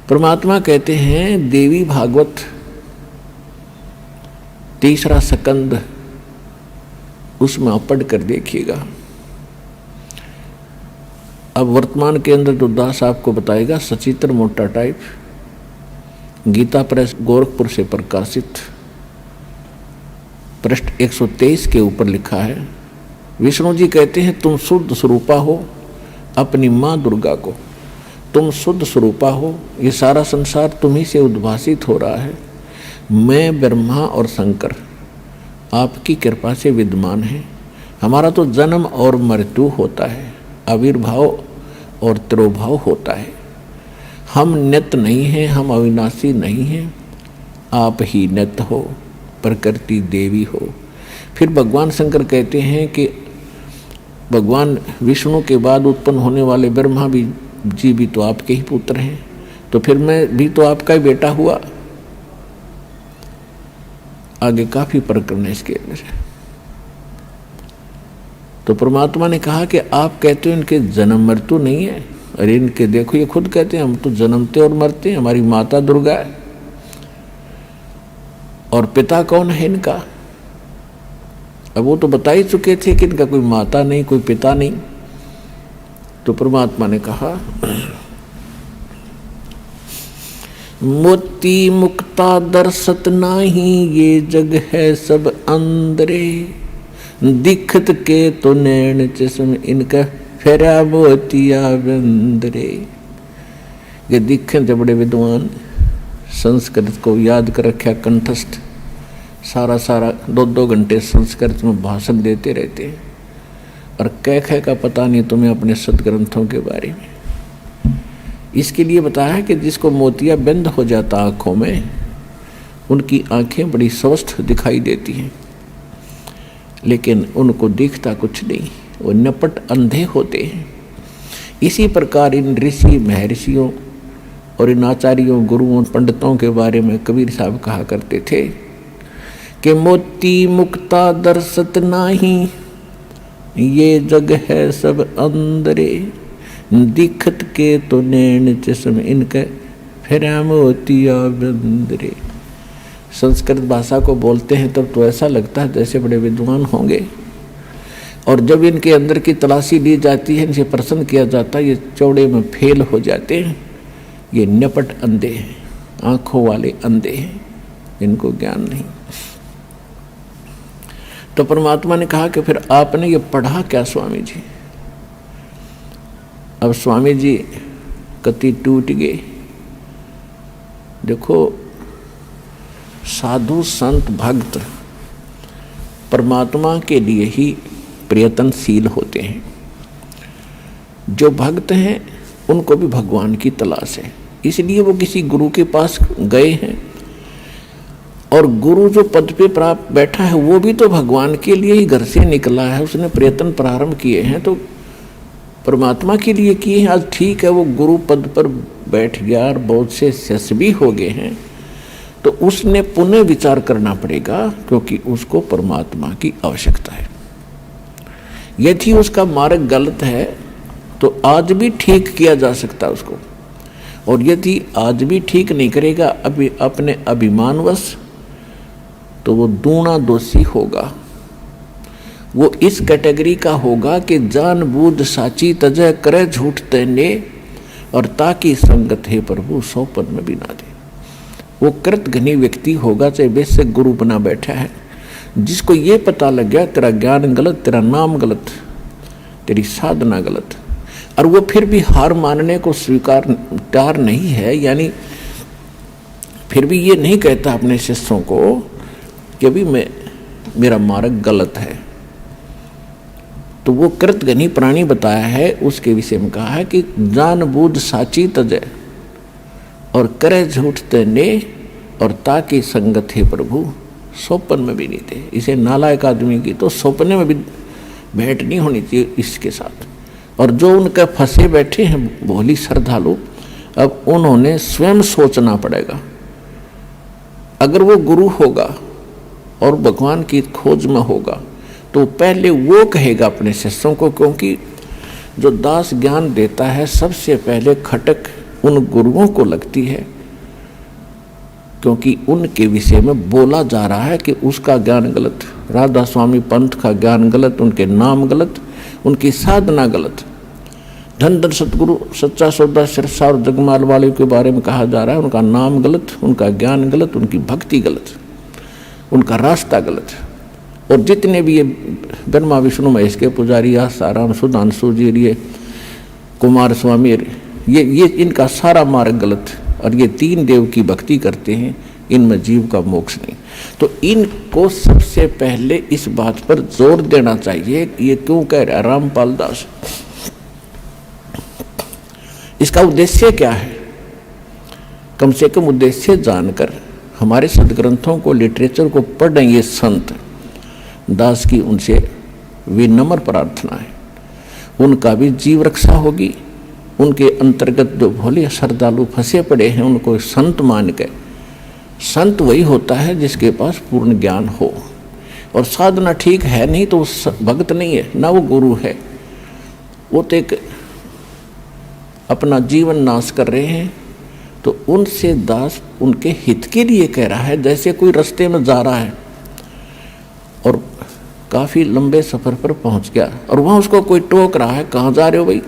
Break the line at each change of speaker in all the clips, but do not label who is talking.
परमात्मा कहते हैं देवी भागवत 3 स्कंद, उसमें आप पढ़ कर देखिएगा। अब वर्तमान के अंदर जो दास आपको बताएगा सचित्र मोटा टाइप, गीता प्रेस गोरखपुर से प्रकाशित, पृष्ठ 123 के ऊपर लिखा है। विष्णु जी कहते हैं तुम शुद्ध स्वरूपा हो अपनी माँ दुर्गा को, तुम शुद्ध स्वरूपा हो, ये सारा संसार तुम्ही से उद्भासित हो रहा है। मैं ब्रह्मा और शंकर आपकी कृपा से विद्यमान है। हमारा तो जन्म और मृत्यु होता है, आविर्भाव और तिरोभाव होता है। हम नित्य नहीं हैं, हम अविनाशी नहीं हैं, आप ही नित्य हो, प्रकृति देवी हो। फिर भगवान शंकर कहते हैं कि भगवान विष्णु के बाद उत्पन्न होने वाले ब्रह्मा जी भी तो आपके ही पुत्र हैं, तो फिर मैं भी तो आपका ही बेटा हुआ। आगे काफी प्रकरण है इसके अंदर। तो परमात्मा ने कहा कि आप कहते हो इनके जन्म मृत्यु नहीं है, अरे इनके देखो ये खुद कहते हैं हम तो जन्मते और मरते हैं, हमारी माता दुर्गा है। और पिता कौन है इनका? अब वो तो बता ही चुके थे कि इनका कोई माता नहीं, कोई पिता नहीं। तो परमात्मा ने कहा मोती मुक्ता दर्शत नाही, ये जग है सब अंदरे, दिखत के तो नैन चश्म इनका फेरा मोतिया बंदरे। ये दिखे थे बड़े विद्वान, संस्कृत को याद कर रखा कंठस्थ, सारा 2-2 घंटे संस्कृत में भाषण देते रहते हैं और कह का पता नहीं तुम्हें अपने सदग्रंथों के बारे में। इसके लिए बताया कि जिसको मोतिया बंद हो जाता आँखों में, उनकी आँखें बड़ी स्वस्थ दिखाई देती हैं, लेकिन उनको दिखता कुछ नहीं, वो नपट अंधे होते हैं। इसी प्रकार इन ऋषि महर्षियों और इन आचार्यों गुरुओं पंडितों के बारे में कबीर साहब कहा करते थे कि मोती मुक्ता दर्शत नाही, ये जग है सब अंदरे, दिखत के तो नैन चश्म इनके फेरा मोतिया बंदरे। संस्कृत भाषा को बोलते हैं तब तो ऐसा लगता है जैसे बड़े विद्वान होंगे, और जब इनके अंदर की तलाशी ली जाती है, इनसे प्रश्न किया जाता है, ये चौड़े में फेल हो जाते हैं, ये नपट अंधे हैं, आंखों वाले अंधे हैं, इनको ज्ञान नहीं। तो परमात्मा ने कहा कि फिर आपने ये पढ़ा क्या स्वामी जी? अब स्वामी जी कति टूट गए। देखो साधु संत भक्त परमात्मा के लिए ही प्रयत्नशील होते हैं। जो भक्त हैं उनको भी भगवान की तलाश है, इसलिए वो किसी गुरु के पास गए हैं। और गुरु जो पद पे प्राप्त बैठा है वो भी तो भगवान के लिए ही घर से निकला है, उसने प्रयत्न प्रारंभ किए हैं तो परमात्मा के लिए किए हैं। आज ठीक है वो गुरु पद पर बैठ गया और बहुत से शिष्य भी हो गए हैं, तो उसने पुनः विचार करना पड़ेगा, क्योंकि उसको परमात्मा की आवश्यकता है। यदि उसका मार्ग गलत है तो आज भी ठीक किया जा सकता है उसको, और यदि आज भी ठीक नहीं करेगा अभी अपने अभिमानवश, तो वो दूना दोषी होगा। वो इस कैटेगरी का होगा कि जानबूझ साची तजय करे झूठ तेने, और ताकि संगत है प्रभु सौपन में भी ना दे। वो कृतघ्नी व्यक्ति होगा, चाहे वैसे गुरु बना बैठा है, जिसको ये पता लग गया तेरा ज्ञान गलत, तेरा नाम गलत, तेरी साधना गलत, और वो फिर भी हार मानने को स्वीकार तैयार नहीं है, यानी फिर भी ये नहीं कहता अपने शिष्यों को कि अभी मेरा मार्ग गलत है, तो वो कृतघ्नी प्राणी बताया है। उसके विषय में कहा है कि जानबूझ साची तजय और करे झूठ तेने, और ताकि संगत है प्रभु सौपन में भी नहीं थे। इसे नालायक आदमी की तो सौपने में भी भेंट नहीं होनी चाहिए इसके साथ। और जो उनके फंसे बैठे हैं भोली श्रद्धालु, अब उन्होंने स्वयं सोचना पड़ेगा। अगर वो गुरु होगा और भगवान की खोज में होगा तो पहले वो कहेगा अपने शिष्यों को, क्योंकि जो दास ज्ञान देता है सबसे पहले खटक उन गुरुओं को लगती है, क्योंकि उनके विषय में बोला जा रहा है कि उसका ज्ञान गलत, राधा स्वामी पंथ का ज्ञान गलत, उनके नाम गलत, उनकी साधना गलत। धन धन सतगुरु सच्चा सौदा सिरसा और जगमाल वाले के बारे में कहा जा रहा है, उनका नाम गलत, उनका ज्ञान गलत, उनकी भक्ति गलत, उनका रास्ता गलत। और जितने भी ये ब्रह्मा विष्णु महेश के पुजारी, आसाराम सुधांशु जी, ये कुमार स्वामी, ये इनका सारा मार्ग गलत। और ये 3 देव की भक्ति करते हैं, इनमें जीव का मोक्ष नहीं। तो इनको सबसे पहले इस बात पर जोर देना चाहिए। ये क्यों कह रहा है रामपाल दास? इसका उद्देश्य क्या है? कम से कम उद्देश्य जानकर हमारे सदग्रंथों को, लिटरेचर को पढ़ रहे ये संत दास की उनसे विनम्र प्रार्थना है, उनका भी जीव रक्षा होगी। उनके अंतर्गत जो भोले श्रद्धालु फंसे पड़े हैं उनको संत मान के, संत वही होता है जिसके पास पूर्ण ज्ञान हो और साधना ठीक है, नहीं तो वो भक्त नहीं है, ना वो गुरु है। वो तो एक अपना जीवन नाश कर रहे हैं। तो उनसे दास उनके हित के लिए कह रहा है। जैसे कोई रास्ते में जा रहा है और काफ़ी लंबे सफ़र पर पहुंच गया और वहाँ उसको कोई टोक रहा है, कहाँ जा रहे हो भाई?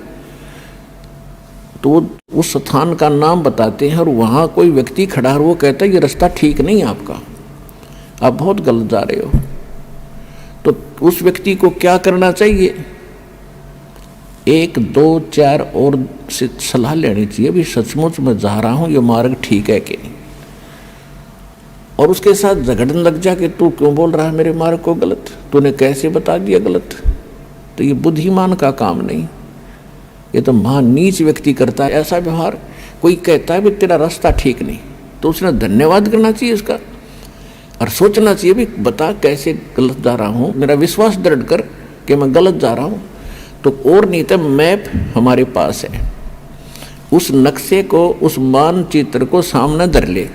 तो वो उस स्थान का नाम बताते हैं और वहाँ कोई व्यक्ति खड़ा है, वो कहता है ये रास्ता ठीक नहीं है आपका, आप बहुत गलत जा रहे हो। तो उस व्यक्ति को क्या करना चाहिए? 1, 2, 4 और से सलाह लेनी चाहिए, भी सचमुच मैं जा रहा हूँ, ये मार्ग ठीक है कि नहीं। और उसके साथ झगड़ने लग जा कि तू क्यों बोल रहा है मेरे मार्ग को गलत, तूने कैसे बता दिया गलत? तो ये बुद्धिमान का काम नहीं, ये तो महान नीच व्यक्ति करता है ऐसा व्यवहार। कोई कहता है भी तेरा रास्ता ठीक नहीं, तो उसने धन्यवाद करना चाहिए उसका और सोचना चाहिए भी बता कैसे गलत जा रहा हूँ, मेरा विश्वास दृढ़ कर कि मैं गलत जा रहा हूँ। तो और नहीं तो मैप हमारे पास है, उस नक्शे को, उस मानचित्र को सामने धर ले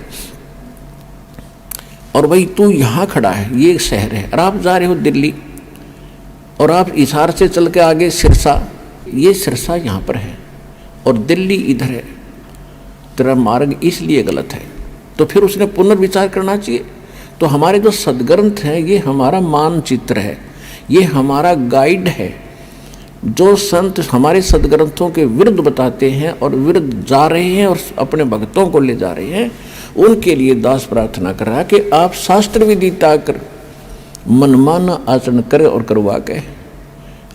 और भाई तू यहाँ खड़ा है, ये शहर है और आप जा रहे हो दिल्ली और आप हिसार से चल के आगे सिरसा, ये सिरसा यहाँ पर है और दिल्ली इधर है, तेरा मार्ग इसलिए गलत है। तो फिर उसने पुनर्विचार करना चाहिए। तो हमारे जो सदग्रंथ हैं ये हमारा मानचित्र है, ये हमारा गाइड है। जो संत हमारे सदग्रंथों के विरुद्ध बताते हैं और विरुद्ध जा रहे हैं और अपने भक्तों को ले जा रहे हैं, उनके लिए दास प्रार्थना कर रहा है कि आप शास्त्र विदिता कर मनमाना आचरण करे और करवा के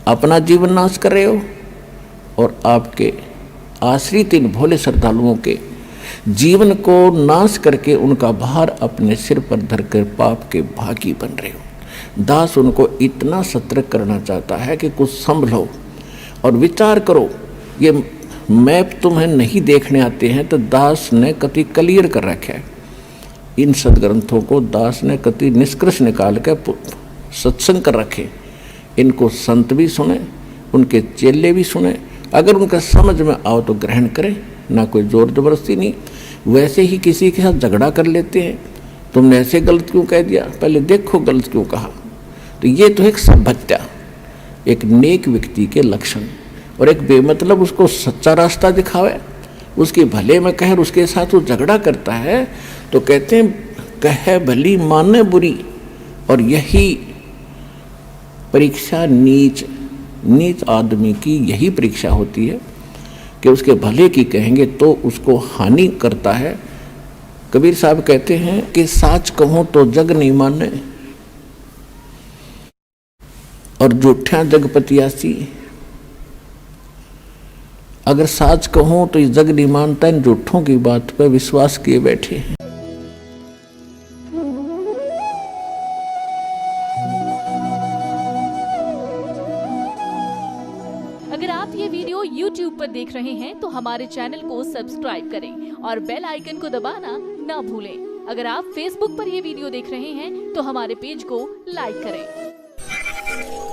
अपना जीवन नाश कर रहे हो और आपके आश्रित इन भोले श्रद्धालुओं के जीवन को नाश करके उनका भार अपने सिर पर धरकर पाप के भागी बन रहे हो। दास उनको इतना सतर्क करना चाहता है कि कुछ संभलो और विचार करो। ये मैप तुम्हें नहीं देखने आते हैं तो दास ने कति क्लियर कर रखा है। इन सदग्रंथों को दास ने कति निष्कर्ष निकाल के सत्संग कर रखे। इनको संत भी सुने, उनके चेले भी सुने, अगर उनका समझ में आओ तो ग्रहण करें, ना कोई जोर जबरदस्ती नहीं। वैसे ही किसी के साथ झगड़ा कर लेते हैं, तुमने ऐसे गलत क्यों कह दिया, पहले देखो गलत क्यों कहा। तो ये तो एक सभ्यता, एक नेक व्यक्ति के लक्षण। और एक बेमतलब उसको सच्चा रास्ता दिखावे, उसके भले में कहे, उसके साथ वो झगड़ा करता है तो कहते हैं कहे भली माने बुरी। और यही परीक्षा नीच आदमी की यही परीक्षा होती है कि उसके भले की कहेंगे तो उसको हानि करता है। कबीर साहब कहते हैं कि साच कहूं तो जग नहीं माने और झूठा जगपतियासी। अगर साच कहूं तो ये जग नहीं मानता, इन झूठों की बात पर विश्वास किए बैठे हैं।
अगर आप ये वीडियो YouTube पर देख रहे हैं तो हमारे चैनल को सब्सक्राइब करें और बेल आइकन को दबाना ना भूलें। अगर आप Facebook पर ये वीडियो देख रहे हैं तो हमारे पेज को लाइक करें।